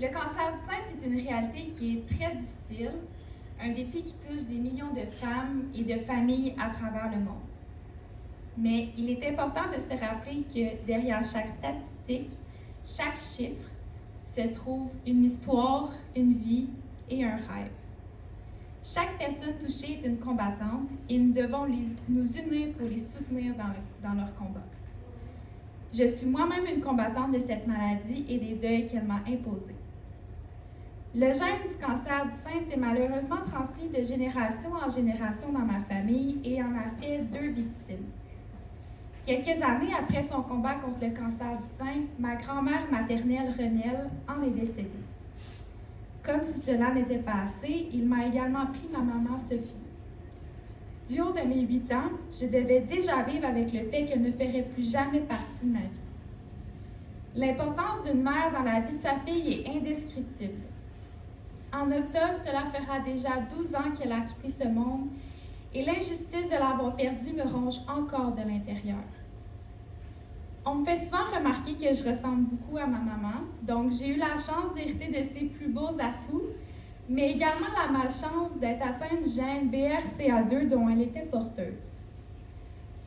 Le cancer du sein, c'est une réalité qui est très difficile, un défi qui touche des millions de femmes et de familles à travers le monde. Mais il est important de se rappeler que derrière chaque statistique, chaque chiffre, se trouve une histoire, une vie et un rêve. Chaque personne touchée est une combattante et nous devons nous unir pour les soutenir dans leur combat. Je suis moi-même une combattante de cette maladie et des deuils qu'elle m'a imposés. Le gène du cancer du sein s'est malheureusement transmis de génération en génération dans ma famille et en a fait 2 victimes. Quelques années après son combat contre le cancer du sein, ma grand-mère maternelle Renelle en est décédée. Comme si cela n'était pas assez, il m'a également pris ma maman Sophie. Du haut de mes 8 ans, je devais déjà vivre avec le fait qu'elle ne ferait plus jamais partie de ma vie. L'importance d'une mère dans la vie de sa fille est indescriptible. En octobre, cela fera déjà 12 ans qu'elle a quitté ce monde et l'injustice de l'avoir perdue me ronge encore de l'intérieur. On me fait souvent remarquer que je ressemble beaucoup à ma maman, donc j'ai eu la chance d'hériter de ses plus beaux atouts, mais également la malchance d'être atteinte du gène BRCA2 dont elle était porteuse.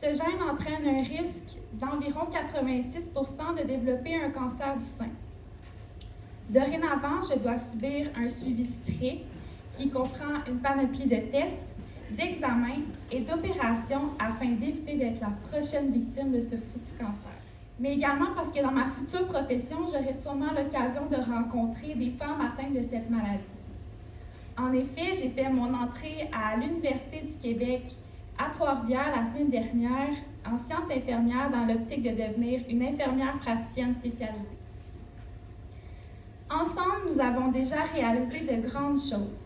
Ce gène entraîne un risque d'environ 86% de développer un cancer du sein. Dorénavant, je dois subir un suivi strict qui comprend une panoplie de tests, d'examens et d'opérations afin d'éviter d'être la prochaine victime de ce foutu cancer. Mais également parce que dans ma future profession, j'aurai sûrement l'occasion de rencontrer des femmes atteintes de cette maladie. En effet, j'ai fait mon entrée à l'Université du Québec à Trois-Rivières la semaine dernière en sciences infirmières dans l'optique de devenir une infirmière praticienne spécialisée. Ensemble, nous avons déjà réalisé de grandes choses.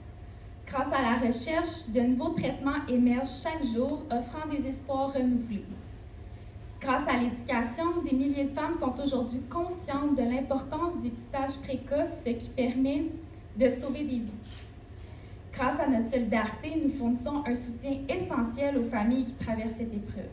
Grâce à la recherche, de nouveaux traitements émergent chaque jour, offrant des espoirs renouvelés. Grâce à l'éducation, des milliers de femmes sont aujourd'hui conscientes de l'importance du dépistage précoce, ce qui permet de sauver des vies. Grâce à notre solidarité, nous fournissons un soutien essentiel aux familles qui traversent cette épreuve.